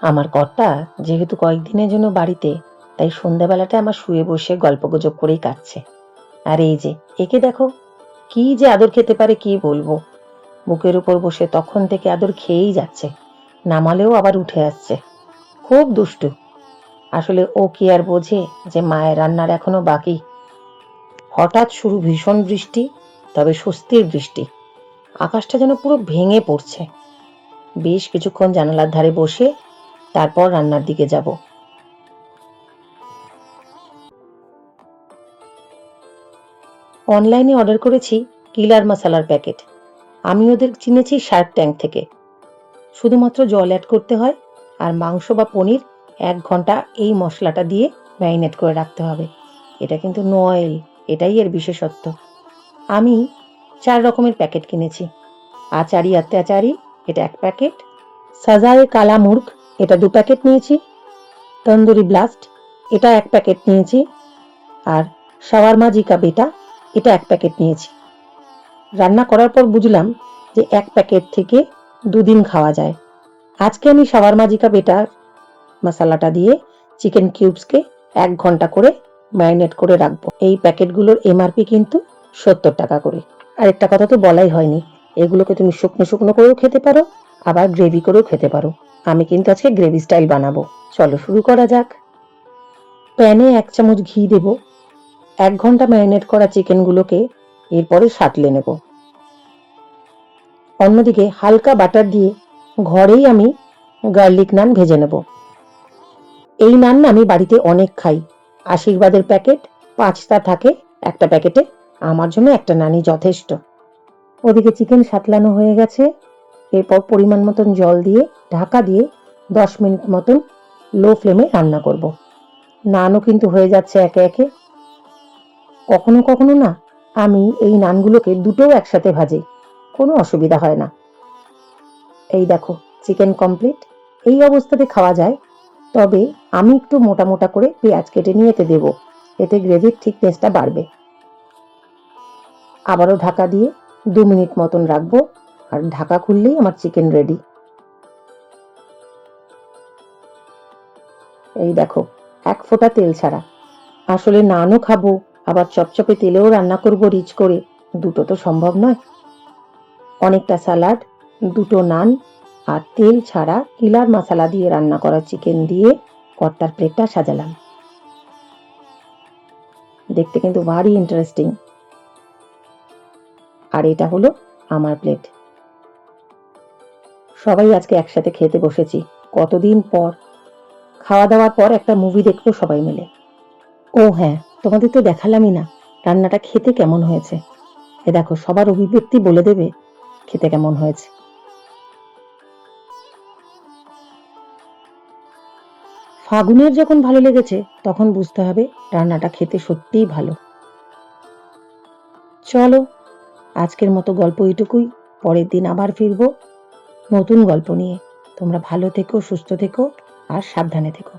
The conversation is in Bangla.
আমার কর্তা যেহেতু কয়েকদিনের জন্য বাড়িতে, তাই সন্ধ্যাবেলাটা আমার শুয়ে বসে গল্পগুজব করেই কাটছে। আর এই যে একে দেখো, কি যে আদর খেতে পারে কি বলবো। বুকের উপর বসে তখন থেকে আদর খেয়েই যাচ্ছে, নামালেও আবার উঠে আসছে। খুব দুষ্টু। আসলে ও কি আর বোঝে যে মায়ের রান্নার এখনো বাকি। হঠাৎ শুরু ভীষণ বৃষ্টি, তবে স্বস্তির বৃষ্টি। আকাশটা যেন পুরো ভেঙে পড়ছে। বেশ কিছুক্ষণ জানালার ধারে বসে তারপর রান্নার দিকে যাব। অনলাইনে অর্ডার করেছি কিলার মশালার প্যাকেট। আমি ওদের চিনেছি শার্ক ট্যাঙ্ক থেকে। শুধুমাত্র জল অ্যাড করতে হয়, আর মাংস বা পনির 1 ঘন্টা এই মশলাটা দিয়ে ম্যারিনেট করে রাখতে হবে। এটা কিন্তু নো অয়েল, এটাই এর বিশেষত্ব। আমি 4 রকমের প্যাকেট কিনেছি। আচারি অত্যাচারি, এটা 1 প্যাকেট। সাজায়ে কালা মুর্গ, এটা 2 প্যাকেট নিয়েছি। তন্দুরি ব্লাস্ট, এটা 1 প্যাকেট নিয়েছি। আর শাওয়ারমা জিকা বেটা, এটা 1 প্যাকেট নিয়েছি। রান্না করার পর বুঝলাম যে 1 প্যাকেট থেকে 2 দিন খাওয়া যায়। আজকে আমি শাওয়ারমা জিকা বেটার মশলাটা দিয়ে চিকেন কিউবসকে 1 ঘন্টা করে ম্যারিনেট করে রাখবো। এই প্যাকেটগুলোর এমআরপি কিন্তু 70 টাকা করে। আরেকটা কথা তো বলাই হয়নি, এগুলোকে তুমি শুকনো শুকনো করেও খেতে পারো, আবার গ্রেভি করেও খেতে পারো। আমি কিন্তু আজকে গ্রেভি স্টাইল বানাবো। চলো শুরু করা যাক। প্যানে 1 চামচ ঘি দেব। 1 ঘন্টা ম্যারিনেট করা চিকেনগুলোকে এরপরে সাঁতলে নেব। অন্যদিকে হালকা বাটার দিয়ে ঘরেই আমি গার্লিক নান ভেজে নেব। এই নান আমি বাড়িতে অনেক খাই। আশীর্বাদের প্যাকেট 5টা থাকে একটা প্যাকেটে, আমার জন্য একটা নানই যথেষ্ট। ওদিকে চিকেন সাতলানো হয়ে গেছে। এরপর পরিমাণ মতন জল দিয়ে ঢাকা দিয়ে 10 মিনিট মতন লো ফ্লেমে রান্না করব। নানও কিন্তু হয়ে যাচ্ছে একে একে। কখনো কখনো না, আমি এই নানগুলোকে দুটোও একসাথে ভাজি, কোনো অসুবিধা হয় না। এই দেখো, চিকেন কমপ্লিট। এই অবস্থাতে খাওয়া যায়, তবে আমি একটু মোটা মোটা করে পেঁয়াজ কেটে নিয়ে এতে দেবো, এতে গ্রেভির থিকনেসটা বাড়বে। আবারও ঢাকা দিয়ে 2 মিনিট মতন রাখবো, আর ঢাকা খুললেই আমার চিকেন রেডি। এই দেখো, 1 ফোঁটা তেল ছাড়া। আসলে নানও খাবো, আবার চপচপে তেলেও রান্না করব রিচ করে, দুটো তো সম্ভব নয়। অনেকটা স্যালাড, 2টো নান আর তেল ছাড়া কিলার মশলা দিয়ে রান্না করা চিকেন দিয়ে কর্তার প্লেটটা সাজালাম। দেখতে কিন্তু ভারী ইন্টারেস্টিং। আর এটা হলো আমার প্লেট। সবাই আজকে একসাথে খেতে বসেছি, কতদিন পর। খাওয়া দাওয়ার পর একটা মুভি দেখবো সবাই মিলে। ও হ্যাঁ, তোমাদের তো দেখালামই না রান্নাটা খেতে কেমন হয়েছে। এ দেখো, সবার অভিব্যক্তি বলে দেবে খেতে কেমন হয়েছে। ফাগুনের যখন ভালো লেগেছে তখন বুঝতে হবে রান্নাটা খেতে সত্যিই ভালো। চলো, আজকের মতো গল্প এইটুকুই। পরের দিন আবার ফিরবো নতুন গল্প নিয়ে। তোমরা ভালো থেকো, সুস্থ থেকো আর সাবধানে থেকো।